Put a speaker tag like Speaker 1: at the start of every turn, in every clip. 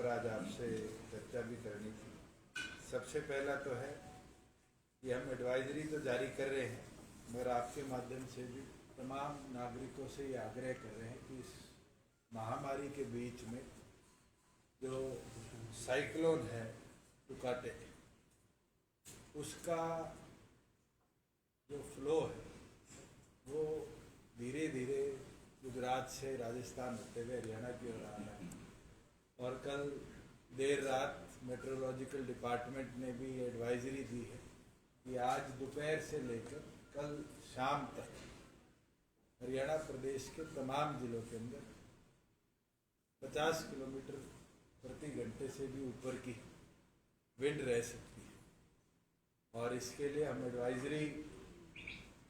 Speaker 1: पर आज आपसे चर्चा भी करनी थी। सबसे पहला तो है कि हम एडवाइजरी तो जारी कर रहे हैं, मगर आपके माध्यम से भी तमाम नागरिकों से ये आग्रह कर रहे हैं कि इस महामारी के बीच में जो साइक्लोन है टुकाटे, उसका जो फ्लो है वो धीरे धीरे गुजरात से राजस्थान होते हुए हरियाणा की ओर आ रहा है। और कल देर रात मेट्रोलॉजिकल डिपार्टमेंट ने भी एडवाइजरी दी है कि आज दोपहर से लेकर कल शाम तक हरियाणा प्रदेश के तमाम जिलों के अंदर 50 किलोमीटर प्रति घंटे से भी ऊपर की विंड रह सकती है। और इसके लिए हम एडवाइजरी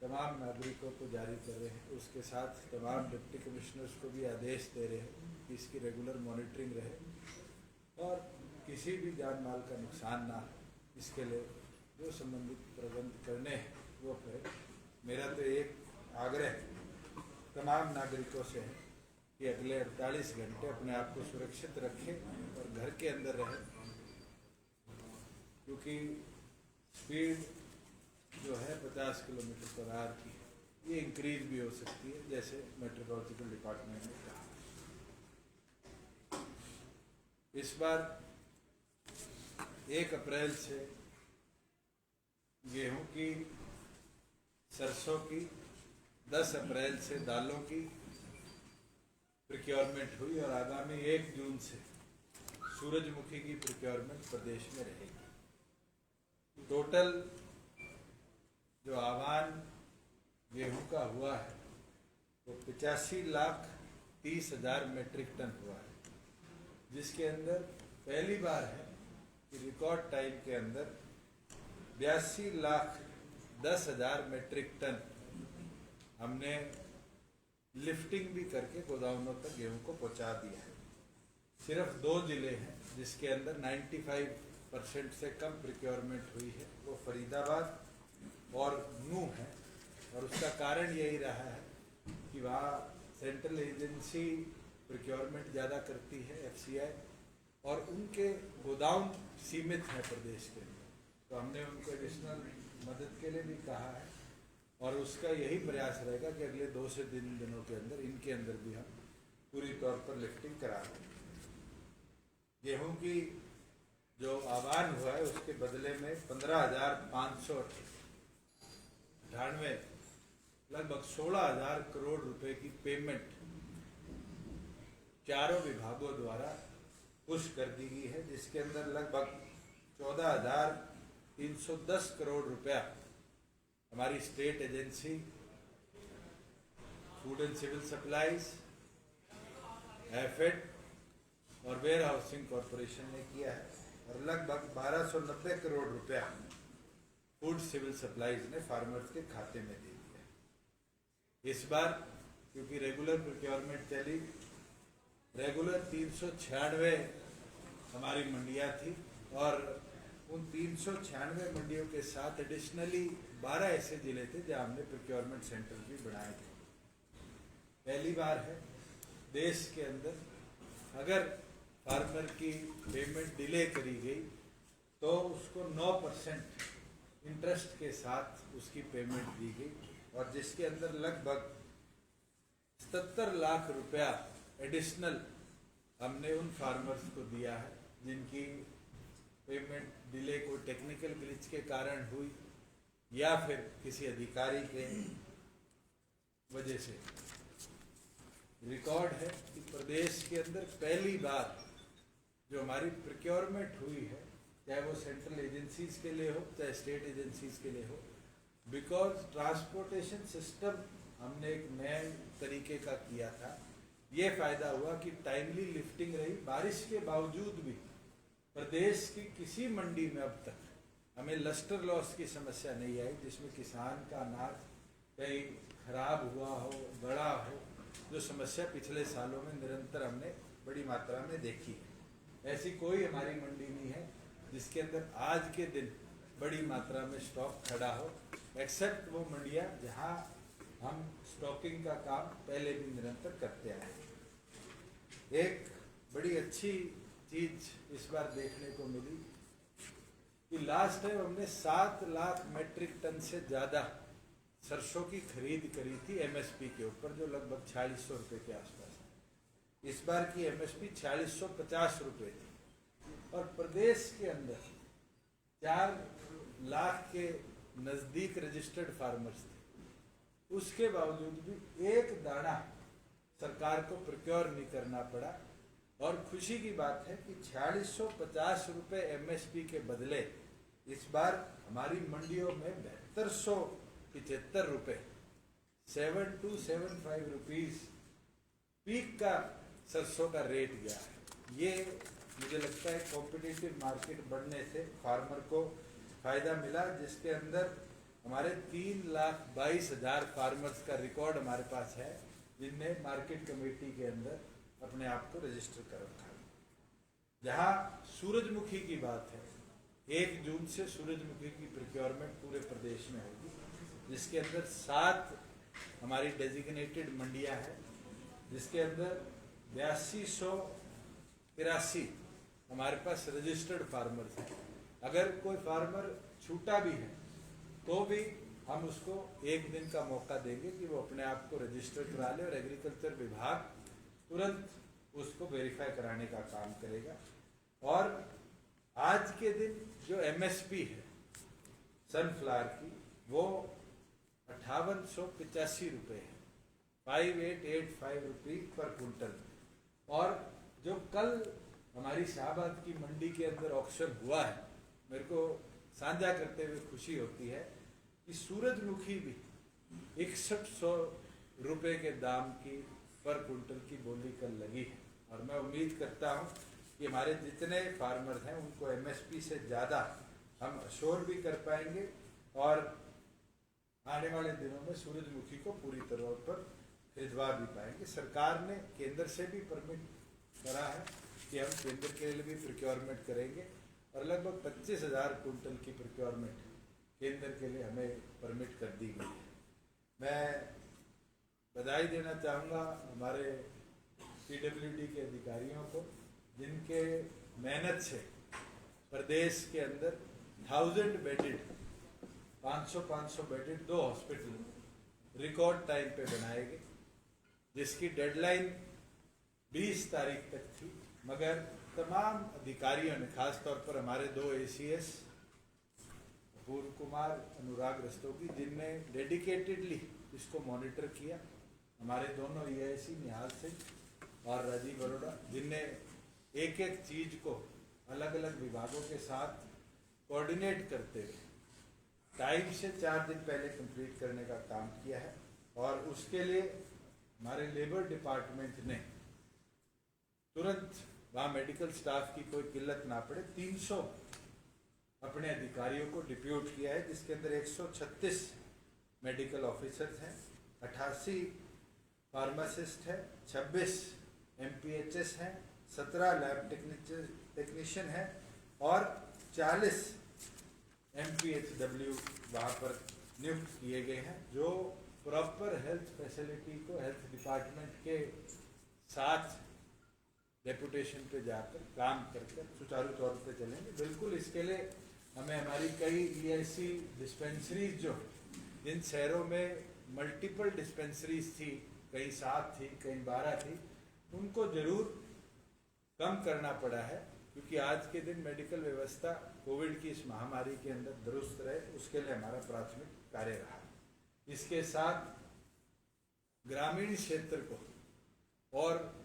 Speaker 1: तमाम नागरिकों को जारी कर रहे हैं। उसके साथ तमाम डिप्टी कमिश्नर्स को भी आदेश दे रहे हैं कि इसकी रेगुलर मॉनिटरिंग रहे और किसी भी जान माल का नुकसान ना हो, इसके लिए जो संबंधित प्रबंध करने हैं वो करें। मेरा तो एक आग्रह तमाम नागरिकों से है कि अगले 48 घंटे अपने आप को सुरक्षित रखें और घर के अंदर रहें, क्योंकि स्पीड जो है 50 किलोमीटर पर आवर की, ये इंक्रीज भी हो सकती है, जैसे मेट्रोलॉजिकल डिपार्टमेंट ने कहा। इस बार 1 अप्रैल से गेहूं की, सरसों की, 10 अप्रैल से दालों की प्रोक्योरमेंट हुई और आगामी 1 जून से सूरजमुखी की प्रोक्योरमेंट प्रदेश में रहेगी। टोटल जो आह्वान गेहूं का हुआ है वो 85,30,000 मेट्रिक टन हुआ है, जिसके अंदर पहली बार है कि रिकॉर्ड टाइम के अंदर 82,10,000 मेट्रिक टन हमने लिफ्टिंग भी करके गोदामों तक गेहूं को पहुंचा दिया है। सिर्फ 2 जिले हैं जिसके अंदर 95% से कम प्रोक्योरमेंट हुई है, वो फरीदाबाद और नूह है। और उसका कारण यही रहा है कि वहाँ सेंट्रल एजेंसी प्रोक्योरमेंट ज़्यादा करती है, FCI, और उनके गोदाम सीमित हैं प्रदेश के अंदर। तो हमने उनको एडिशनल मदद के लिए भी कहा है और उसका यही प्रयास रहेगा कि अगले 2 से 3 दिनों के अंदर इनके अंदर भी हम पूरी तौर पर लिफ्टिंग करा दें। गेहूँ की जो आह्वान हुआ है उसके बदले में 15,598 लगभग 16,000 करोड़ रुपए की पेमेंट चारों विभागों द्वारा पुश कर दी गई है, जिसके अंदर लगभग 14,310 करोड़ रुपया हमारी state agency food and civil supplies, एफेड और वेयर हाउसिंग कॉरपोरेशन ने किया है और लगभग 1,290 करोड़ रुपया फूड सिविल सप्लाईज ने फार्मर्स के खाते में दे दिया। इस बार क्योंकि रेगुलर प्रोक्योरमेंट चली, रेगुलर 396 हमारी मंडियां थी और उन 396 मंडियों के साथ एडिशनली 12 ऐसे जिले थे जहां हमने प्रोक्योरमेंट सेंटर भी बनाए थे। पहली बार है देश के अंदर अगर फार्मर की पेमेंट डिले करी गई तो उसको 9% इंटरेस्ट के साथ उसकी पेमेंट दी गई और जिसके अंदर लगभग 77 लाख रुपया एडिशनल हमने उन फार्मर्स को दिया है जिनकी पेमेंट डिले को टेक्निकल ग्लिच के कारण हुई या फिर किसी अधिकारी के वजह से। रिकॉर्ड है कि प्रदेश के अंदर पहली बार जो हमारी प्रोक्योरमेंट हुई है, चाहे वो सेंट्रल एजेंसीज के लिए हो चाहे स्टेट एजेंसीज के लिए हो, बिकॉज ट्रांसपोर्टेशन सिस्टम हमने एक नए तरीके का किया था। ये फायदा हुआ कि टाइमली लिफ्टिंग रही। बारिश के बावजूद भी प्रदेश की किसी मंडी में अब तक हमें लस्टर लॉस की समस्या नहीं आई, जिसमें किसान का अनाज कहीं खराब हुआ हो, बड़ा हो, जो समस्या पिछले सालों में निरंतर हमने बड़ी मात्रा में देखी है। ऐसी कोई हमारी मंडी नहीं है जिसके अंदर आज के दिन बड़ी मात्रा में स्टॉक खड़ा हो, एक्सेप्ट वो मंडियां जहां हम स्टॉकिंग का काम पहले भी निरंतर करते आए हैं। एक बड़ी अच्छी चीज इस बार देखने को मिली कि लास्ट टाइम हमने 7 लाख मैट्रिक टन से ज्यादा सरसों की खरीद करी थी एमएसपी के ऊपर, जो लगभग 4600 रुपये के आसपास है। इस बार की एमएसपी 4650 रुपये थी और प्रदेश के अंदर 4 लाख के नजदीक रजिस्टर्ड फार्मर्स थे। उसके बावजूद भी एक दाना सरकार को प्रोक्योर नहीं करना पड़ा। और खुशी की बात है कि 4650 रुपये एमएसपी के बदले इस बार हमारी मंडियों में 7275 रुपये 7275 रुपीज पीक का सरसों का रेट गया है। ये मुझे लगता है कॉम्पिटिटिव मार्केट बढ़ने से फार्मर को फायदा मिला, जिसके अंदर हमारे 3,22,000 फार्मर्स का रिकॉर्ड हमारे पास है जिनने मार्केट कमेटी के अंदर अपने आप को रजिस्टर कर रखा है। जहां सूरजमुखी की बात है, 1 जून से सूरजमुखी की प्रोक्योरमेंट पूरे प्रदेश में होगी, जिसके अंदर 7 हमारी डेजिग्नेटेड मंडियां हैं, जिसके अंदर 8283 हमारे पास रजिस्टर्ड फार्मर्स हैं। अगर कोई फार्मर छूटा भी है तो भी हम उसको 1 दिन का मौका देंगे कि वो अपने आप को रजिस्टर करा ले और एग्रीकल्चर विभाग तुरंत उसको वेरीफाई कराने का काम करेगा। और आज के दिन जो एमएसपी है सनफ्लावर की वो 5885 रुपये है, 5885 रुपये पर कुंटल। और जो कल हमारी शाहबाद की मंडी के अंदर ऑक्शन हुआ है, मेरे को साझा करते हुए खुशी होती है कि सूरजमुखी भी 6100 रुपये के दाम की पर कुंटल की बोली कल लगी है। और मैं उम्मीद करता हूं कि हमारे जितने फार्मर्स हैं उनको एमएसपी से ज़्यादा हम अश्योर भी कर पाएंगे और आने वाले दिनों में सूरजमुखी को पूरी तरह पर खरीदवा भी पाएंगे। सरकार ने केंद्र से भी परमिट करा है कि हम केंद्र के लिए भी प्रोक्योरमेंट करेंगे और लगभग 25,000 कुंटल की प्रोक्योरमेंट केंद्र के लिए हमें परमिट कर दी गई है। मैं बधाई देना चाहूँगा हमारे पीडब्ल्यूडी के अधिकारियों को, जिनके मेहनत से प्रदेश के अंदर 1000 bedded 500 bedded 2 hospital record time पे बनाए गए, जिसकी डेडलाइन 20 तारीख तक थी। मगर तमाम अधिकारियों ने, खासतौर पर हमारे 2 ACS अपूर्व कुमार, अनुराग रस्तोगी, जिनने डेडिकेटेडली इसको मॉनिटर किया, हमारे दोनों EIC निहाल सिंह और राजीव अरोड़ा, जिनने एक एक चीज को अलग अलग विभागों के साथ कोऑर्डिनेट करते हुए टाइम से 4 दिन पहले कंप्लीट करने का काम किया है। और उसके लिए हमारे लेबर डिपार्टमेंट ने तुरंत वहाँ मेडिकल स्टाफ की कोई किल्लत ना पड़े 300 अपने अधिकारियों को डिप्यूट किया है, जिसके अंदर 136 मेडिकल ऑफिसर्स हैं, 88 फार्मासिस्ट हैं, 26 MPHS हैं, 17 लैब टेक्नीशियन हैं और 40 MPHW वहाँ पर नियुक्त किए गए हैं, जो प्रॉपर हेल्थ फैसिलिटी को हेल्थ डिपार्टमेंट के साथ डेपुटेशन पे जाकर काम करके सुचारू तौर पे चलेंगे। बिल्कुल इसके लिए हमें हमारी कई EIC डिस्पेंसरीज जो जिन शहरों में मल्टीपल डिस्पेंसरीज थी, कहीं 7 थी, कहीं 12 थी, उनको जरूर कम करना पड़ा है, क्योंकि आज के दिन मेडिकल व्यवस्था कोविड की इस महामारी के अंदर दुरुस्त रहे, उसके लिए हमारा प्राथमिक कार्य रहा। इसके साथ ग्रामीण क्षेत्र को और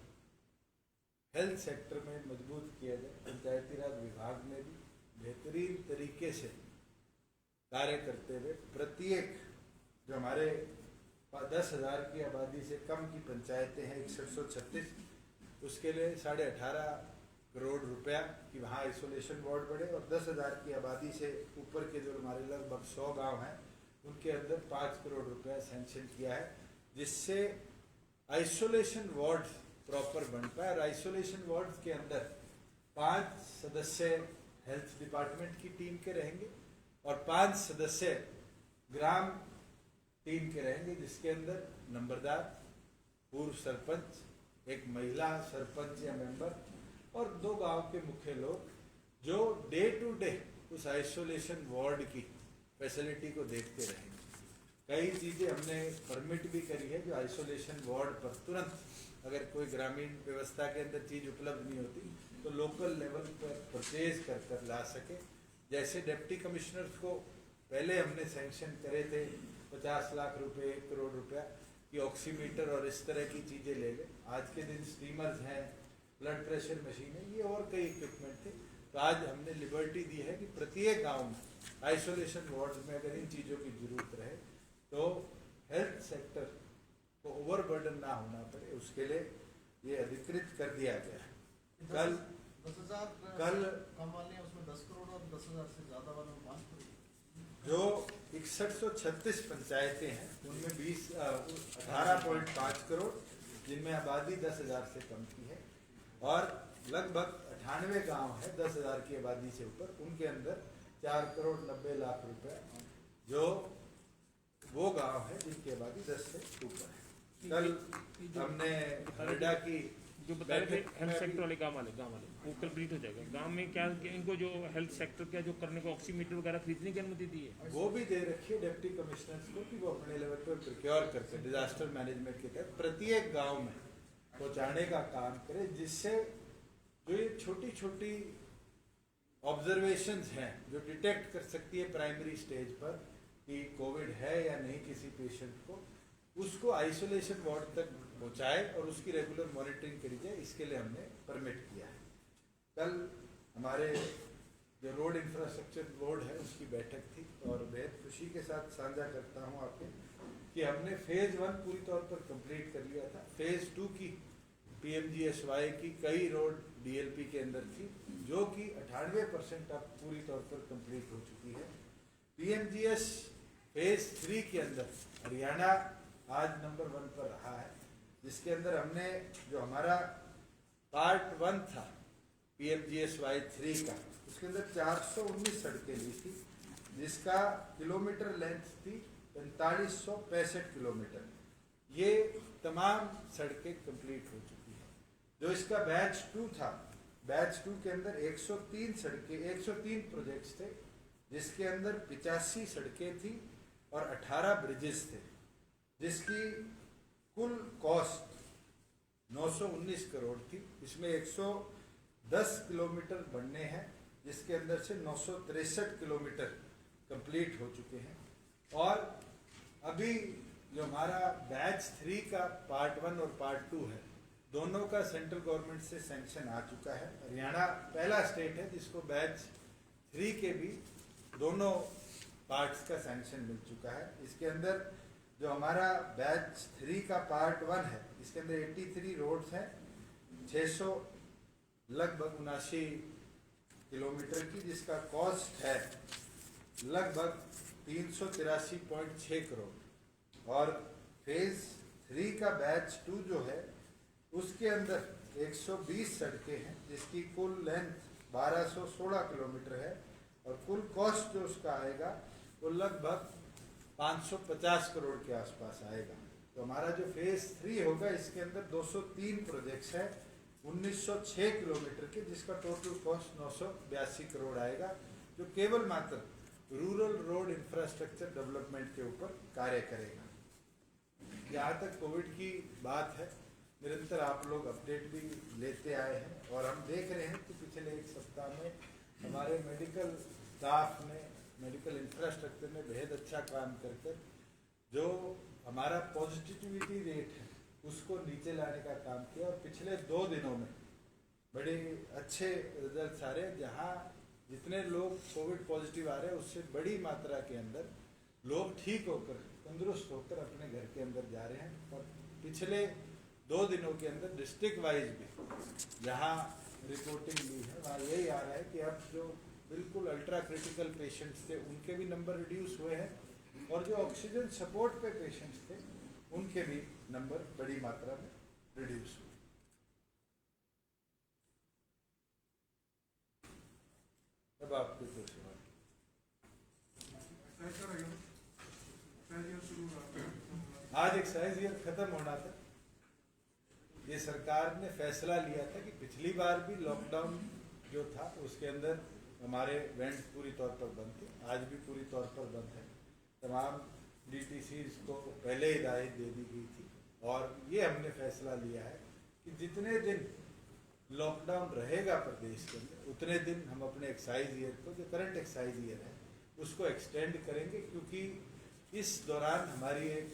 Speaker 1: हेल्थ सेक्टर में मजबूत किया जाए। पंचायती राज विभाग में भी बेहतरीन तरीके से कार्य करते हुए प्रत्येक जो हमारे 10,000 की आबादी से कम की पंचायतें हैं 6136, उसके लिए 18.5 करोड़ रुपया कि वहाँ आइसोलेशन वार्ड बढ़े, और 10,000 की आबादी से ऊपर के जो हमारे लगभग 100 गांव हैं उनके अंदर 5 करोड़ रुपया सैंक्शन किया है, जिससे आइसोलेशन वार्ड प्रॉपर बन पाए। और आइसोलेशन वार्ड के अंदर 5 सदस्य हेल्थ डिपार्टमेंट की टीम के रहेंगे और 5 सदस्य ग्राम टीम के रहेंगे, जिसके अंदर नंबरदार, पूर्व सरपंच, एक महिला सरपंच या मेंबर और 2 गांव के मुख्य लोग जो डे टू डे उस आइसोलेशन वार्ड की फैसिलिटी को देखते रहेंगे। कई चीज़ें हमने परमिट भी करी है जो आइसोलेशन वार्ड पर तुरंत, अगर कोई ग्रामीण व्यवस्था के अंदर चीज़ उपलब्ध नहीं होती तो लोकल लेवल पर परचेज कर कर ला सके। जैसे डिप्टी कमिश्नर्स को पहले हमने सैंक्शन करे थे 50 लाख रुपए, 1 करोड़ रुपया कि ऑक्सीमीटर और इस तरह की चीज़ें ले ले। आज के दिन स्टीमर्स हैं, ब्लड प्रेशर मशीन है, ये और कई इक्विपमेंट थे। तो आज हमने लिबर्टी दी है कि प्रत्येक गांव में आइसोलेशन वार्ड में अगर इन चीज़ों की जरूरत रहे तो हेल्थ सेक्टर को ओवरबर्डन ना होना पड़े, उसके लिए ये अधिकृत कर दिया गया है। कल
Speaker 2: 10,000
Speaker 1: कल
Speaker 2: कम वाले हैं उसमें 10 करोड़ और 10,000 से ज़्यादा वाले में 5 करोड़।
Speaker 1: जो 6136 पंचायतें हैं उनमें 18.5 करोड़, जिनमें आबादी 10,000 से कम की है, और लगभग 98 गांव है 10,000 की आबादी से ऊपर, उनके अंदर 4 करोड़ 90 लाख रुपए जो वो गांव है जिनकी आबादी 10 से ऊपर है। कल हमने हरियाणा की
Speaker 3: जो बता रहे थे हेल्थ सेक्टर वाले गाँव वाले वो कंप्लीट हो जाएगा। गांव में क्या इनको जो हेल्थ सेक्टर का जो करने को ऑक्सीमीटर वगैरह खरीदने की अनुमति दी है,
Speaker 1: वो भी दे रखी है डिप्टी कमिश्नर्स को कि वो अपने लेवल पर प्रोक्योर करते हैं डिजास्टर मैनेजमेंट के तहत प्रत्येक गांव में पहुंचाने का काम करे, जिससे जो ये छोटी छोटी ऑब्जर्वेशंस हैं जो डिटेक्ट कर सकती है प्राइमरी स्टेज पर कि कोविड है या नहीं किसी पेशेंट को, उसको आइसोलेशन वार्ड तक पहुंचाए और उसकी रेगुलर मॉनिटरिंग करी जाए, इसके लिए हमने परमिट किया है। कल हमारे जो रोड इंफ्रास्ट्रक्चर बोर्ड है उसकी बैठक थी और बेहद खुशी के साथ साझा करता हूं आपके कि हमने फेज़ 1 पूरी तौर पर कंप्लीट कर लिया था। फेज़ 2 की PMGSY की कई रोड DLP के अंदर थी जो कि 98% अब पूरी तौर पर कंप्लीट हो चुकी है। PMGS फेज़ 3 के अंदर हरियाणा आज नंबर 1 पर रहा है, जिसके अंदर हमने जो हमारा पार्ट 1 था PMGSY 3 का, उसके अंदर 419 सड़कें ली थी, जिसका किलोमीटर लेंथ थी 4565 किलोमीटर। ये तमाम सड़कें कंप्लीट हो चुकी हैं। जो इसका बैच 2 था, बैच 2 के अंदर 103 सड़कें, 103 प्रोजेक्ट्स थे, जिसके अंदर 85 सड़कें थी और 18 ब्रिजेस थे, जिसकी कुल कॉस्ट 919 करोड़ थी। इसमें 110 किलोमीटर बनने हैं, जिसके अंदर से 963 किलोमीटर कंप्लीट हो चुके हैं। और अभी जो हमारा बैच 3 का पार्ट 1 और पार्ट 2 है, दोनों का सेंट्रल गवर्नमेंट से सैंक्शन आ चुका है। हरियाणा पहला स्टेट है जिसको बैच 3 के भी दोनों पार्ट्स का सैंक्शन मिल चुका है। इसके अंदर जो हमारा बैच 3 का पार्ट 1 है, इसके अंदर 83 रोड्स हैं, 600 लगभग 79 किलोमीटर की, जिसका कॉस्ट है लगभग 383.6 करोड़। और फेज 3 का बैच 2 जो है उसके अंदर 120 सड़कें हैं, जिसकी कुल लेंथ 1216 किलोमीटर है और कुल कॉस्ट जो उसका आएगा वो लगभग 550 करोड़ के आसपास आएगा। तो हमारा जो फेज 3 होगा इसके अंदर 203 प्रोजेक्ट्स हैं 1906 किलोमीटर के, जिसका टोटल कॉस्ट 982 करोड़ आएगा, जो केवल मात्र रूरल रोड इंफ्रास्ट्रक्चर डेवलपमेंट के ऊपर कार्य करेगा। जहाँ तक कोविड की बात है, निरंतर आप लोग अपडेट भी लेते आए हैं और हम देख रहे हैं कि पिछले 1 सप्ताह में हमारे मेडिकल स्टाफ ने, मेडिकल इंफ्रास्ट्रक्चर ने बेहद अच्छा काम करके जो हमारा पॉजिटिविटी रेट है उसको नीचे लाने का काम किया और पिछले 2 दिनों में बड़े अच्छे रिजल्ट आ रहे हैं। जहाँ जितने लोग कोविड पॉजिटिव आ रहे हैं उससे बड़ी मात्रा के अंदर लोग ठीक होकर, तंदुरुस्त होकर अपने घर के अंदर जा रहे हैं। और पिछले 2 दिनों के अंदर डिस्ट्रिक्ट वाइज भी जहाँ रिपोर्टिंग ली है वहाँ यही आ रहा है कि अब जो बिल्कुल अल्ट्रा क्रिटिकल पेशेंट्स थे उनके भी नंबर रिड्यूस हुए हैं और जो ऑक्सीजन सपोर्ट पे पेशेंट्स थे उनके भी नंबर बड़ी मात्रा में रिड्यूस हुए। अब आपके दो सवाल। आज एक्साइज ईयर खत्म होना था, ये सरकार ने फैसला लिया था कि पिछली बार भी लॉकडाउन जो था उसके अंदर हमारे वेंट्स पूरी तौर पर बंद थे, आज भी पूरी तौर पर बंद है। तमाम DTCs को पहले हिदायत दे दी गई थी और ये हमने फैसला लिया है कि जितने दिन लॉकडाउन रहेगा प्रदेश के अंदर उतने दिन हम अपने एक्साइज ईयर को, जो करंट एक्साइज ईयर है, उसको एक्सटेंड करेंगे, क्योंकि इस दौरान हमारी एक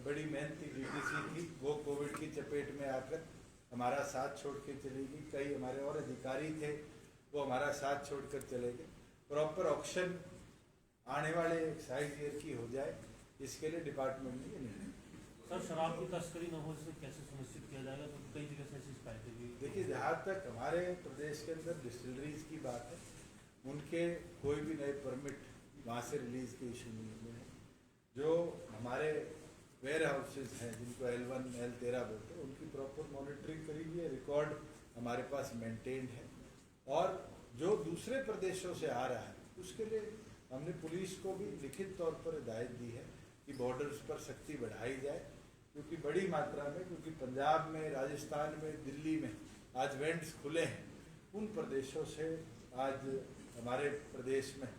Speaker 1: बड़ी मेहनती DTC थी, वो कोविड की चपेट में आकर हमारा साथ छोड़ के चली गई। कई हमारे और अधिकारी थे वो हमारा साथ छोड़कर चले गए। प्रॉपर ऑक्शन आने वाले एक्साइज ईयर की हो जाए, इसके लिए डिपार्टमेंट ने ये निर्णय।
Speaker 4: सर, शराब की तस्करी न हो इसे कैसे सुनिश्चित किया जाएगा? तो कई जगह से ऐसी शिकायतें भी।
Speaker 1: देखिए, जहाँ तक हमारे प्रदेश के अंदर डिस्टिलरीज की बात है, उनके कोई भी नए परमिट वहाँ से रिलीज के इशू नहीं हुए हैं। जो हमारे वेयर हाउसेज हैं जिनको L1, L13 बोलते हैं, उनकी प्रॉपर मॉनिटरिंग करी हुई है, रिकॉर्ड हमारे पास मेंटेन्ड है। और जो दूसरे प्रदेशों से आ रहा है उसके लिए हमने पुलिस को भी लिखित तौर पर हिदायत दी है कि बॉर्डर्स पर सख्ती बढ़ाई जाए, क्योंकि बड़ी मात्रा में, क्योंकि पंजाब में, राजस्थान में, दिल्ली में आज वेंट्स खुले हैं, उन प्रदेशों से आज हमारे प्रदेश में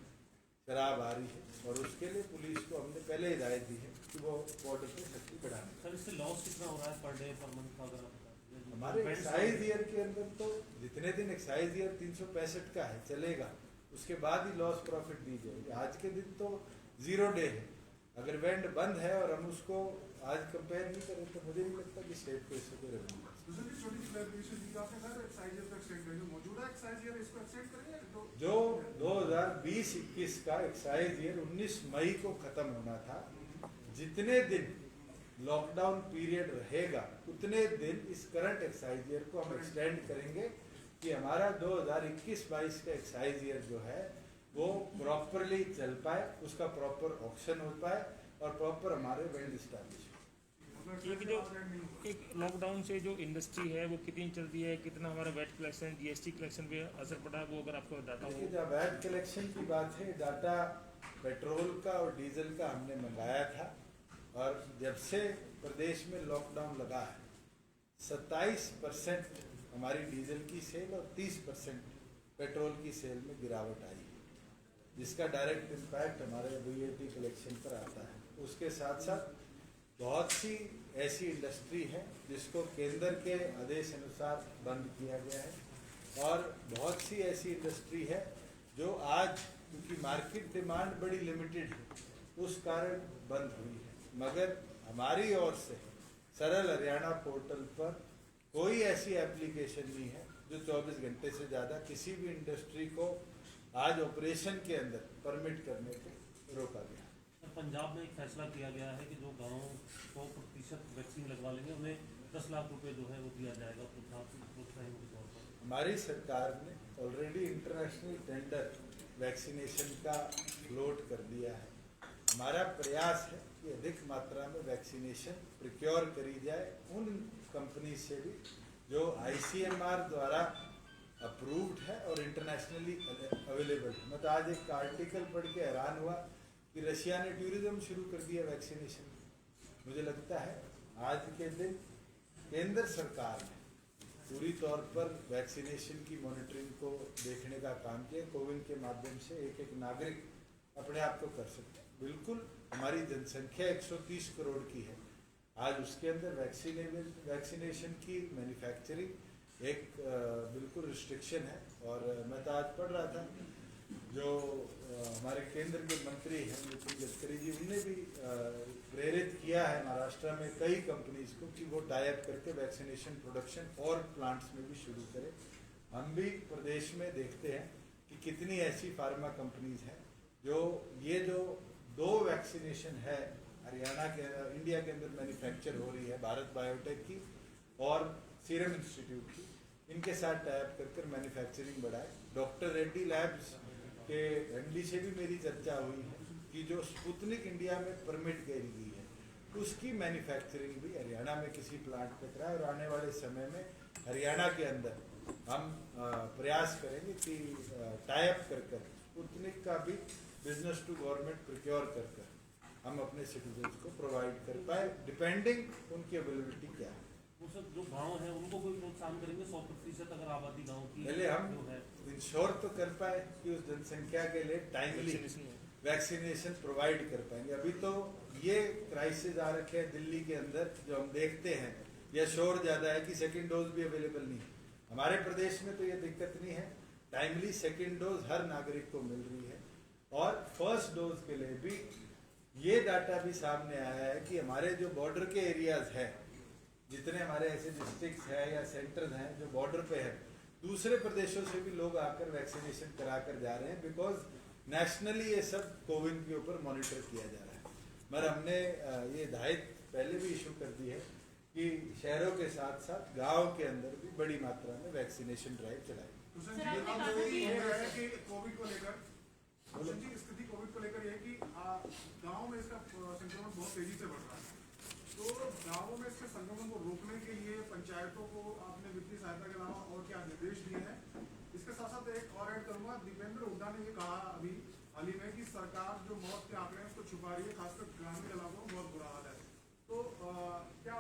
Speaker 1: शराब आ रही है और उसके लिए पुलिस को हमने पहले हिदायत दी है कि वो बॉर्डर पर सख्ती बढ़ाने।
Speaker 4: सर, इससे लॉस कितना हो रहा है पर डे पर मंथ का, अगर आप बता दीजिए?
Speaker 1: हमारे एक्साइज ईयर के अंदर तो जितने दिन एक्साइज ईयर 365 का है चलेगा, उसके बाद ही लॉस प्रॉफिट दी जाएगी। आज के दिन तो 0 डे है, अगर वेंड बंद है और हम उसको आज कंपेयर नहीं करें तो मुझे नहीं लगता कि स्टेट को इससे कोई रेवेन्यू। जो 2020-21 का एक्साइज ईयर 19 मई को खत्म होना था, जितने दिन लॉकडाउन पीरियड रहेगा उतने दिन इस करंट एक्साइज ईयर को हम एक्सटेंड करेंगे कि हमारा 2021-22 का एक्साइज ईयर जो है वो प्रॉपरली चल पाए, उसका प्रॉपर ऑक्शन हो पाए और प्रॉपर हमारे वेंड स्टैब्लिश।
Speaker 3: एक जो एक लॉकडाउन से जो इंडस्ट्री है वो कितनी चल रही है, कितना हमारा वैट कलेक्शन, GST कलेक्शन पे असर पड़ा है, वो अगर आपको डाटा हो।
Speaker 1: देखिए, जब वैट कलेक्शन की बात है, डाटा पेट्रोल का और डीजल का हमने मंगाया था और जब से प्रदेश में लॉकडाउन लगा है 27% हमारी डीजल की सेल और 30% पेट्रोल की सेल में गिरावट आई है, जिसका डायरेक्ट इम्पैक्ट हमारे VAT कलेक्शन पर आता है। उसके साथ साथ बहुत सी ऐसी इंडस्ट्री है जिसको केंद्र के आदेश अनुसार बंद किया गया है और बहुत सी ऐसी इंडस्ट्री है जो आज, क्योंकि मार्केट डिमांड बड़ी लिमिटेड है, उस कारण बंद हुई है। मगर हमारी ओर से सरल हरियाणा पोर्टल पर कोई ऐसी एप्लीकेशन नहीं है जो 24 घंटे से ज़्यादा किसी भी इंडस्ट्री को आज ऑपरेशन के अंदर परमिट करने को रोका गया।
Speaker 4: पंजाब में एक फैसला किया गया है कि जो गाँव 100% वैक्सीन लगवा लेंगे उन्हें 10 लाख रुपए जो है वो दिया जाएगा प्रोत्साहन के तौर पर।
Speaker 1: हमारी सरकार ने ऑलरेडी इंटरनेशनल टेंडर वैक्सीनेशन का फ्लोट कर दिया है। हमारा प्रयास है कि अधिक मात्रा में वैक्सीनेशन प्रिक्योर करी जाए उन कंपनी से भी जो ICMR द्वारा अप्रूव्ड है और इंटरनेशनली अवेलेबल है। मैं तो आज एक आर्टिकल पढ़ के हैरान हुआ कि रशिया ने टूरिज्म शुरू कर दिया वैक्सीनेशन। मुझे लगता है आज के दिन केंद्र सरकार ने पूरी तौर पर वैक्सीनेशन की मॉनिटरिंग को देखने का काम किया। कोविन के माध्यम से एक एक नागरिक अपने आप को कर सकते हैं। बिल्कुल हमारी जनसंख्या 130 करोड़ की है, आज उसके अंदर वैक्सीनेशन की मैन्युफैक्चरिंग एक बिल्कुल रिस्ट्रिक्शन है। और मैं तो आज पढ़ रहा था जो हमारे केंद्र के मंत्री हैं नितिन गडकरी जी, उनने भी प्रेरित किया है महाराष्ट्र में कई कंपनीज को कि वो टाई अप करके वैक्सीनेशन प्रोडक्शन और प्लांट्स में भी शुरू करें। हम भी प्रदेश में देखते हैं कि कितनी ऐसी फार्मा कंपनीज हैं जो ये जो 2 वैक्सीनेशन है हरियाणा के इंडिया के अंदर मैन्युफैक्चर हो रही है, भारत बायोटेक की और सीरम इंस्टीट्यूट की, इनके साथ टाई अप कर मैन्युफैक्चरिंग बढ़ाए। डॉक्टर रेड्डी लैब्स के MD से भी मेरी चर्चा हुई है कि जो स्पुतनिक इंडिया में परमिट करी गई है उसकी मैन्युफैक्चरिंग भी हरियाणा में किसी प्लांट पे कराए और आने वाले समय में हरियाणा के अंदर हम प्रयास करेंगे कि टाई अप कर स्पुतनिक का भी बिजनेस टू गवर्नमेंट प्रिक्योर कर हम अपने सिटीजन्स को प्रोवाइड कर पाए, डिपेंडिंग उनकी अवेलेबिलिटी क्या है।
Speaker 4: वो सब जो गांव है उनको कोई प्रोत्साहन करेंगे 100% अगर आबादी गांव की
Speaker 1: पहले हम
Speaker 4: जो है
Speaker 1: इंश्योर तो कर पाए कि उस जनसंख्या के लिए टाइमली वैक्सीनेशन प्रोवाइड कर पाएंगे। अभी तो ये क्राइसिस आ रखे हैं दिल्ली के अंदर जो हम देखते हैं, या शोर ज्यादा है कि सेकंड डोज भी अवेलेबल नहीं है। हमारे प्रदेश में तो ये दिक्कत नहीं है, टाइमली सेकंड डोज हर नागरिक को मिल रही है। और फर्स्ट डोज के लिए भी ये डाटा भी सामने आया है कि हमारे जो बॉर्डर के एरियाज है, जितने हमारे ऐसे डिस्ट्रिक्ट्स है या सेंटर्स हैं जो बॉर्डर पे है, दूसरे प्रदेशों से भी लोग आकर वैक्सीनेशन करा कर जा रहे हैं, बिकॉज नेशनली ये सब कोविन के ऊपर मॉनिटर किया जा रहा है। मगर हमने ये हिदायत पहले भी इशू कर दी है कि शहरों के साथ साथ गाँव के अंदर भी बड़ी मात्रा में वैक्सीनेशन ड्राइव चलाएगी।
Speaker 5: कोविड को लेकर स्थिति कोविड को लेकर यह है कि गांव में इसका संक्रमण बहुत तेजी से बढ़ रहा है, तो गांवों में इसके संक्रमण को रोकने के लिए पंचायतों को आपने वित्तीय सहायता के अलावा और क्या निर्देश दिए हैं? इसके साथ साथ एक और ऐड करूंगा, दीपेंद्र हुड्डा ने ये कहा अभी हाल ही में कि सरकार जो मौत के आंकड़े हैं उसको छुपा रही है, खासकर ग्रामीण इलाकों में बहुत बुरा हाल है। तो क्या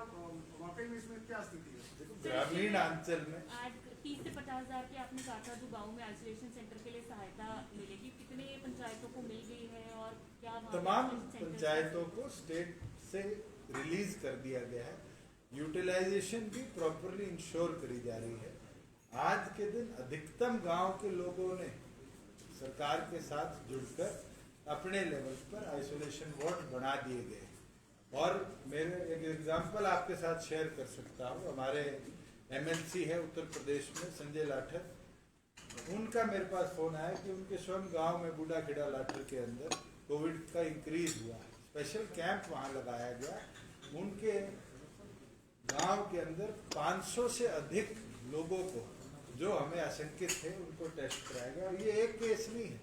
Speaker 5: वाकई में इसमें क्या स्थिति है?
Speaker 1: देखो ग्रामीण अंचल में
Speaker 6: आज 30 से 50,000 के आपने कहा था जो गांव में आइसोलेशन सेंटर के लिए सहायता मिलेगी, कितने पंचायतों को मिल गई है और क्या वहाँ
Speaker 1: तमाम
Speaker 6: isolation center
Speaker 1: पंचायतों को स्टेट से रिलीज कर दिया गया है, यूटिलाइजेशन भी प्रॉपरली इंश्योर करी जा रही है। आज के दिन अधिकतम गांव के लोगों ने सरकार के साथ जुड़कर अपने लेवल पर आइसोलेशन वार्ड बना दिए गए। और मेरे एक एग्जांपल आपके साथ शेयर कर सकता हूँ, हमारे एमएलसी है उत्तर प्रदेश में संजय लाठर, उनका मेरे पास फोन आया कि उनके स्वयं गांव में बूढ़ा खेड़ा लाठर के अंदर कोविड का इंक्रीज हुआ है, स्पेशल कैंप वहां लगाया गया। उनके गांव के अंदर 500 से अधिक लोगों को जो हमें आशंकित थे उनको टेस्ट कराया गया। और ये एक केस नहीं है,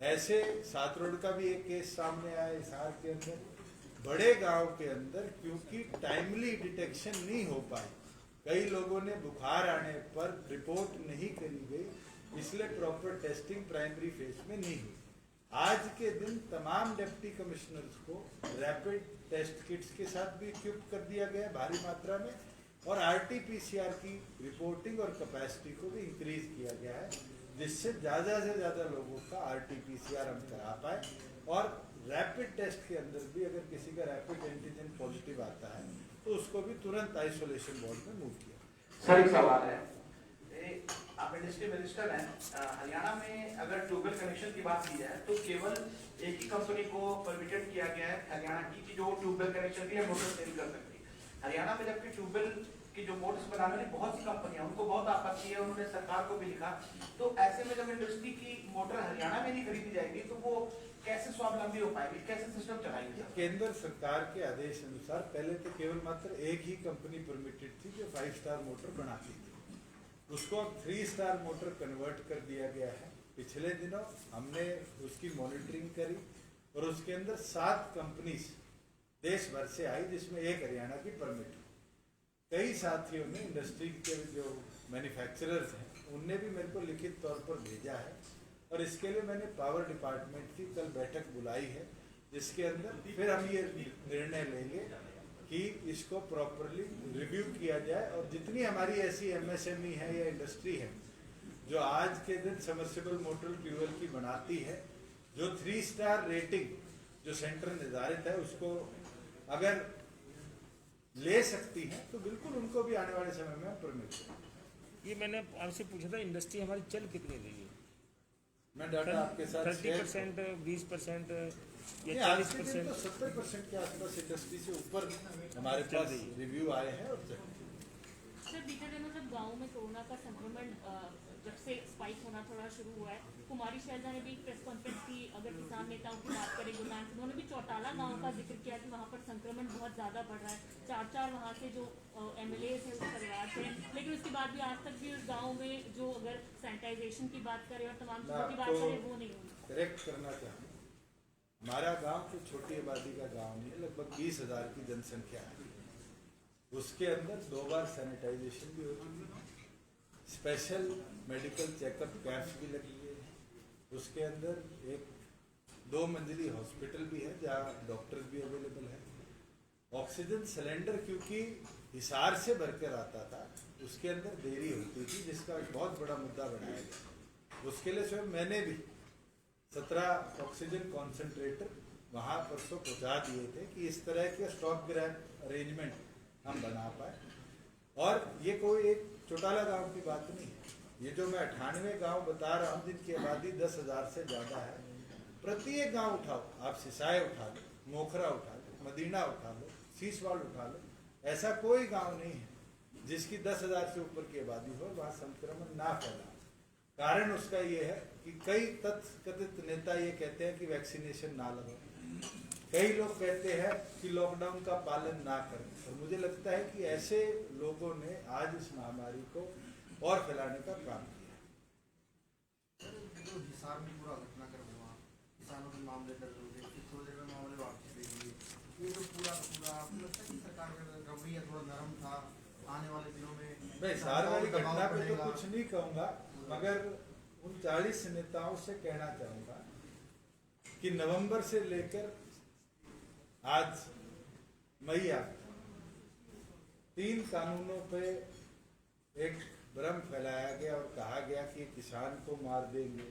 Speaker 1: ऐसे सात रोड का भी एक केस सामने आया हिसार के अंदर। बड़े गांव के अंदर क्योंकि टाइमली डिटेक्शन नहीं हो पाई, कई लोगों ने बुखार आने पर रिपोर्ट नहीं करी गई, इसलिए प्रॉपर टेस्टिंग प्राइमरी फेज में नहीं हुई। आज के दिन तमाम डिप्टी कमिश्नर्स को रैपिड टेस्ट किट्स के साथ भी इक्विप कर दिया गया है भारी मात्रा में, और आरटीपीसीआर की रिपोर्टिंग और कैपेसिटी को भी इंक्रीज किया गया है, जिससे ज़्यादा से ज़्यादा लोगों का आरटीपीसीआर हम करा पाए। और रैपिड टेस्ट के अंदर भी अगर किसी का रैपिड एंटीजन पॉजिटिव आता है तो उसको भी तुरंत आइसोलेशन वार्ड में मूव किया।
Speaker 7: सर एक सवाल है, आप इंडस्ट्री मिनिस्टर हैं, हरियाणा में अगर ट्यूबवेल कनेक्शन की बात की जाए तो केवल एक ही कंपनी को परमिटेड किया गया है हरियाणा की कि जो ट्यूबवेल कनेक्शन के लिए मोटर सेल कर सकती है। हरियाणा में जबकि ट्यूबवेल की जो मोटर्स बनाने वाली बहुत सी कंपनियां, उनको बहुत आपत्ति है, उन्होंने सरकार को भी लिखा। तो ऐसे में जब इंडस्ट्री की मोटर हरियाणा में नहीं खरीदी जाएगी तो वो कैसे स्वावलंबी हो पाएगी, कैसे सिस्टम चलाएंगे?
Speaker 1: केंद्र सरकार के आदेश अनुसार पहले तो केवल मात्र एक ही कंपनी परमिटेड थी जो 5 स्टार मोटर बनाती थी, उसको अब 3 स्टार मोटर कन्वर्ट कर दिया गया है। पिछले दिनों हमने उसकी मॉनिटरिंग करी और उसके अंदर 7 कंपनीज देश भर से आई, जिसमें एक हरियाणा की परमिट। कई साथियों ने इंडस्ट्री के जो मैन्युफैक्चरर्स हैं उनने भी मेरे को लिखित तौर पर भेजा है, और इसके लिए मैंने पावर डिपार्टमेंट की कल बैठक बुलाई है, जिसके अंदर फिर हम ये निर्णय लेंगे कि इसको प्रॉपरली रिव्यू किया जाए। और जितनी हमारी ऐसी एमएसएमई है या इंडस्ट्री है जो आज के दिन सबमर्सिबल मोटर ट्यूबवेल की बनाती है, जो 3 स्टार रेटिंग जो सेंटर निर्धारित है उसको अगर ले सकती हैं तो बिल्कुल उनको भी आने वाले समय में परमिट दें।
Speaker 3: ये मैंने आपसे पूछा था, इंडस्ट्री हमारी चल कितनी रही है?
Speaker 1: मैं डाटा आपके साथ
Speaker 3: 30%, 20% या 40%?
Speaker 1: तो 70% के आसपास इंडस्ट्री से ऊपर हमारे पास रिव्यू आए हैं। और
Speaker 6: सर बीते दिनों जब गांव में कोरोना का संक्रमण जब से स्पाइक होना थोड़ा शुरू हुआ है, कुमारी शैलजा ने भी प्रेस कॉन्फ्रेंस की, अगर किसान नेताओं की बात करें गुरनाम, उन्होंने भी चौटाला गांव का जिक्र किया कि वहां पर संक्रमण बहुत ज़्यादा बढ़ रहा है। 4 वहां से जो एमएलएज है उस परिवार से, लेकिन उसके बाद भी आज तक भी उस गाँव में जो अगर सैनिटाइजेशन की बात करें और तमाम चीज़ों की बात करें वो नहीं हुई।
Speaker 1: करेक्ट करना चाहूँ, हमारा गांव कोई छोटी आबादी का गांव नहीं है, लगभग 20,000 की जनसंख्या है। उसके अंदर 2 बार सैनिटाइजेशन भी हो चुकी है, स्पेशल मेडिकल चेकअप कैंप्स भी लगी हुई है, उसके अंदर एक 2 मंजिली हॉस्पिटल भी है जहाँ डॉक्टर्स भी अवेलेबल है। ऑक्सीजन सिलेंडर क्योंकि हिसार से भरकर आता था उसके अंदर देरी होती थी, जिसका एक बहुत बड़ा मुद्दा बनाया गया। उसके लिए स्वयं मैंने भी 17 ऑक्सीजन कॉन्सेंट्रेटर वहाँ परसों पहुँचा दिए थे कि इस तरह के स्टॉक ग्रैब अरेंजमेंट हम बना पाए। और ये कोई एक चौटाला गांव की बात नहीं है, ये जो मैं 98 गांव बता रहा हूँ जिनकी आबादी 10,000 से ज़्यादा है, प्रत्येक गांव उठाओ, आप सिसाए उठा लो, मोखरा उठा लो, मदीना उठा लो, सीसवाल उठा लो, ऐसा कोई गांव नहीं है जिसकी 10,000 से ऊपर की आबादी हो वहाँ संक्रमण ना फैला। कारण उसका ये है कि कई तथाकथित नेता ये कहते हैं कि वैक्सीनेशन ना लगाओ, कई लोग कहते हैं कि लॉकडाउन का पालन ना करें, और मुझे लगता है कि ऐसे लोगों ने आज इस महामारी को और फैलाने का काम किया।
Speaker 2: जो हिसार में पूरा घटनाक्रम हुआ, किसानों के मामले दर्ज हो गए, फिर थोड़ी देर में मामले वापस ले लिए, ये जो पूरा आपको लगता है कि सरकार का रवैया थोड़ा नरम था, आने वाले दिनों में
Speaker 1: मैं हिसार वाली घटना पे तो कुछ नहीं कहूँगा, मगर उन 40 नेताओं से कहना चाहूँगा कि नवंबर से लेकर आज मई आ 3 कानूनों पे एक भ्रम फैलाया गया और कहा गया कि किसान को मार देंगे,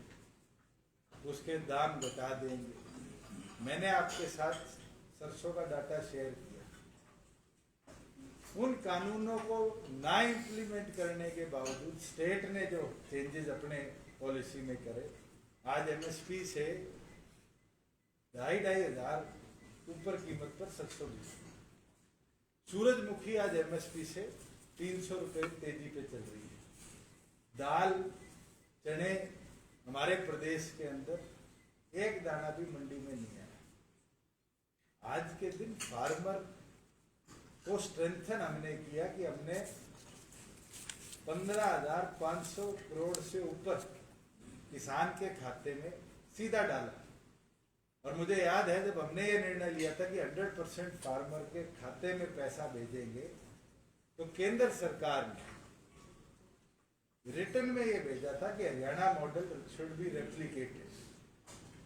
Speaker 1: उसके दाम घटा देंगे। मैंने आपके साथ सरसों का डाटा शेयर किया। उन कानूनों को ना इम्प्लीमेंट करने के बावजूद स्टेट ने जो चेंजेस अपने पॉलिसी में करे, आज एमएसपी से 2,500 ऊपर कीमत पर सरसों बिकी। सूरजमुखी आज एमएसपी से 300 रुपये तेजी पे चल रही है। दाल, चने हमारे प्रदेश के अंदर एक दाना भी मंडी में नहीं आया। आज के दिन फार्मर को स्ट्रेंथन हमने किया कि हमने 15,500 करोड़ से ऊपर किसान के खाते में सीधा डाला। और मुझे याद है जब हमने ये निर्णय लिया था कि 100% फार्मर के खाते में पैसा भेजेंगे, तो केंद्र सरकार ने रिटर्न में ये भेजा था कि Haryana model should be replicated.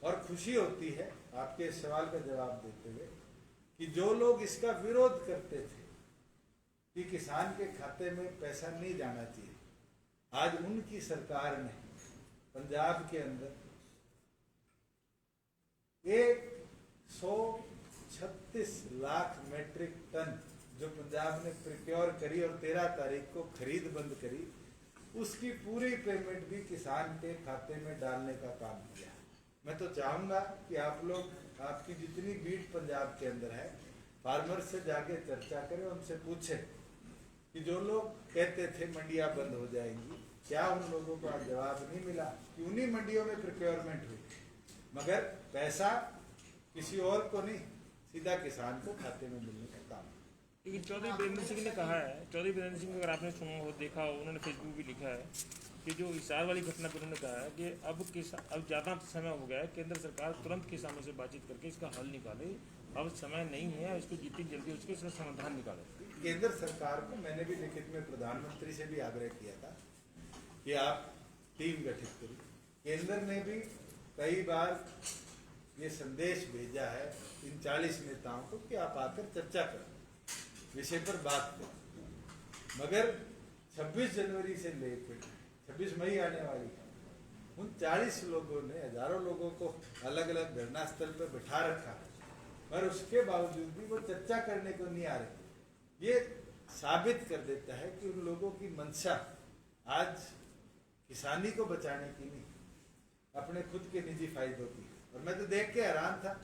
Speaker 1: और खुशी होती है आपके सवाल का जवाब देते हुए कि जो लोग इसका विरोध करते थे कि किसान के खाते में पैसा नहीं जाना चाहिए, आज उनकी सरकार ने पंजाब के अंदर 136 लाख मैट्रिक टन जो पंजाब ने प्रिक्योर करी और 13 तारीख को खरीद बंद करी, उसकी पूरी पेमेंट भी किसान के खाते में डालने का काम किया। मैं तो चाहूँगा कि आप लोग, आपकी जितनी बीट पंजाब के अंदर है, फार्मर से जाके चर्चा करें, उनसे पूछें कि जो लोग कहते थे मंडियाँ बंद हो जाएंगी, क्या उन लोगों को आज जवाब नहीं मिला कि उन्हीं मंडियों में प्रिक्योरमेंट हुई, मगर पैसा किसी और को नहीं, सीधा किसान को खाते में मिलने का काम।
Speaker 3: लेकिन चौधरी बीरेंद्र सिंह ने कहा है, चौधरी बीरेंद्र सिंह अगर आपने सुना हो, देखा हो, उन्होंने फेसबुक भी लिखा है कि जो हिसार वाली घटना पर उन्होंने कहा है कि अब ज़्यादा समय हो गया है, केंद्र सरकार तुरंत किसानों से बातचीत करके इसका हल निकाले, अब समय नहीं है, इसको जितनी जल्दी उसके इसका समाधान निकाले।
Speaker 1: केंद्र सरकार को मैंने भी लिखित में प्रधानमंत्री से भी आग्रह किया था कि आप टीम गठित करिए। केंद्र ने भी कई बार ये संदेश भेजा है इन 40 नेताओं को कि आप आकर चर्चा करें, विषय पर बात करें, मगर 26 जनवरी से लेकर 26 मई आने वाली है, उन 40 लोगों ने हजारों लोगों को अलग अलग धरना स्थल पर बिठा रखा, पर उसके बावजूद भी वो चर्चा करने को नहीं आ रहे। ये साबित कर देता है कि उन लोगों की मंशा आज किसानी को बचाने की नहीं, अपने खुद के निजी फायदों की। और मैं तो देख के हैरान था,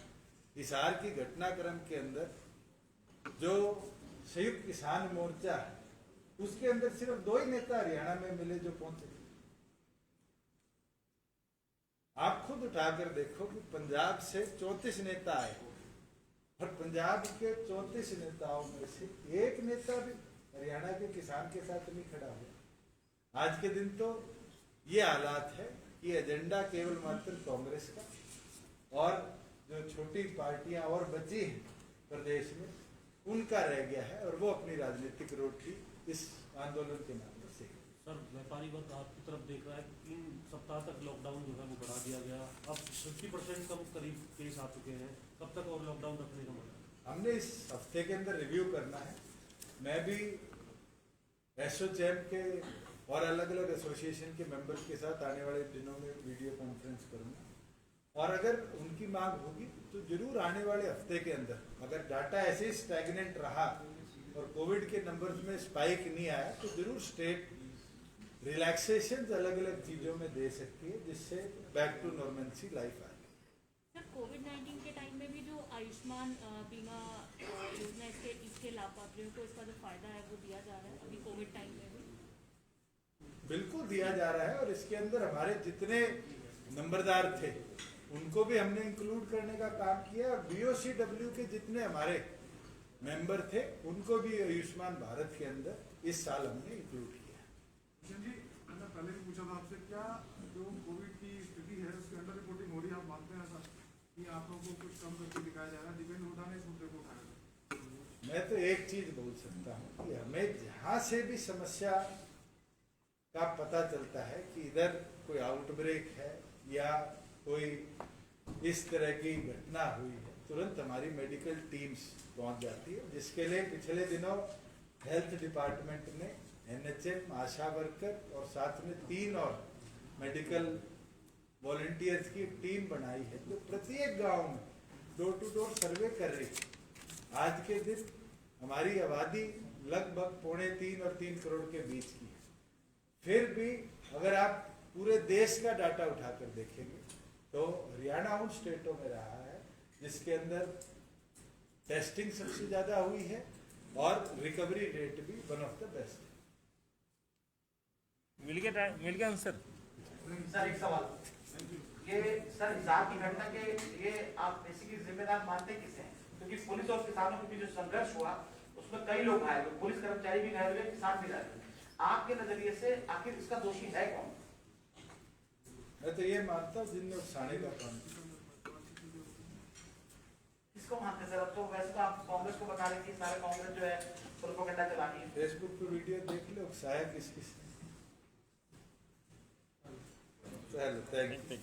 Speaker 1: हिसार की घटनाक्रम के अंदर जो संयुक्त किसान मोर्चा है, उसके अंदर सिर्फ 2 ही नेता हरियाणा में मिले जो पहुंचे। आप खुद उठाकर देखो कि पंजाब से 34 नेता आए और पंजाब के 34 नेताओं में से एक नेता भी हरियाणा के किसान के साथ नहीं खड़ा हुआ। आज के दिन तो ये हालात है कि एजेंडा केवल मात्र कांग्रेस का और जो छोटी पार्टियां और बची हैं प्रदेश में, उनका रह गया है, और वो अपनी राजनीतिक रोटी इस आंदोलन के नाम से।
Speaker 4: सर, व्यापारी वर्ग आपकी तरफ देख रहा है कि 3 सप्ताह तक लॉकडाउन जो है वो बढ़ा दिया गया, अब 50% कम करीब केस आ चुके हैं, कब तक और लॉकडाउन रखने का मतलब?
Speaker 1: हमने इस हफ्ते के अंदर रिव्यू करना है मैं भी एसोचैम के और अलग अलग एसोसिएशन के मेंबर्स के साथ आने वाले दिनों में वीडियो कॉन्फ्रेंस करूंगा, और अगर उनकी मांग होगी तो जरूर आने वाले हफ्ते के अंदर अगर डाटा ऐसे ही स्टैग्नेंट रहा और कोविड के नंबर्स में स्पाइक नहीं आया तो जरूर स्टेट रिलैक्सेशन अलग अलग चीज़ों में दे सकती है, जिससे बैक टू नॉर्मलसी लाइफ आए।
Speaker 6: सर कोविड-19 के टाइम में भी जो आयुष्मान बीमा योजना इसके लाभार्थियों को इसका जो फायदा है वो दिया जा रहा है अभी कोविड टाइम में भी?
Speaker 1: बिल्कुल दिया जा रहा है, और इसके अंदर हमारे जितने नंबरदार थे उनको भी हमने इंक्लूड करने का काम किया, और BOCW के जितने हमारे मेंबर थे उनको भी आयुष्मान भारत के अंदर इस साल हमने इंक्लूड किया।
Speaker 5: किशन जी, मैंने पहले भी पूछा था आपसे, क्या जो कोविड की स्थिति है उसके अंडर रिपोर्टिंग हो रही है, आप मानते हैं ऐसा कि आप लोगों को कुछ कम करके दिखाया जा रहा है? दीपेंद्र हुड्डा ने इस मुद्दे को उठाया।
Speaker 1: मैं तो एक चीज बोल सकता हूँ कि हमें जहाँ से भी समस्या का पता चलता है कि इधर कोई आउटब्रेक है या कोई इस तरह की घटना हुई है, तुरंत हमारी मेडिकल टीम्स पहुंच जाती है, जिसके लिए पिछले दिनों हेल्थ डिपार्टमेंट ने NHM, आशा वर्कर और साथ में 3 और मेडिकल वॉलंटियर्स की एक टीम बनाई है जो प्रत्येक गांव में डोर टू डोर सर्वे कर रही है। आज के दिन हमारी आबादी लगभग 2.25 और 3 करोड़ के बीच की है, फिर भी अगर आप पूरे देश का डाटा उठाकर देखेंगे तो हरियाणा उन स्टेटों में रहा है जिसके अंदर टेस्टिंग सबसे ज़्यादा हुई है और रिकवरी रेट भी वन ऑफ द बेस्ट है।
Speaker 3: मिल गया आंसर।
Speaker 7: सर एक सवाल, ये सर हिसार की घटना के ये आप बेसिकली जिम्मेदार मानते किसे हैं? क्योंकि पुलिस और किसानों के बीच जो संघर्ष हुआ उसमें कई लोग घायल हुए, पुलिस कर्मचारी भी घायल हुए, किसान भी घायल हुए। आपके नजरिए से आखिर इसका दोषी है कौन?
Speaker 1: मैं तो ये मानता हूँ जिनने उकसाने का काम किया।
Speaker 7: किसको मानते सर? अब तो वैसे तो आप कांग्रेस को बता रहे कि सारे कांग्रेस जो है प्रोपेगेंडा चलानी है।
Speaker 1: फेसबुक पे वीडियो देख लो, उकसाया किस किस। चलो, थैंक यू।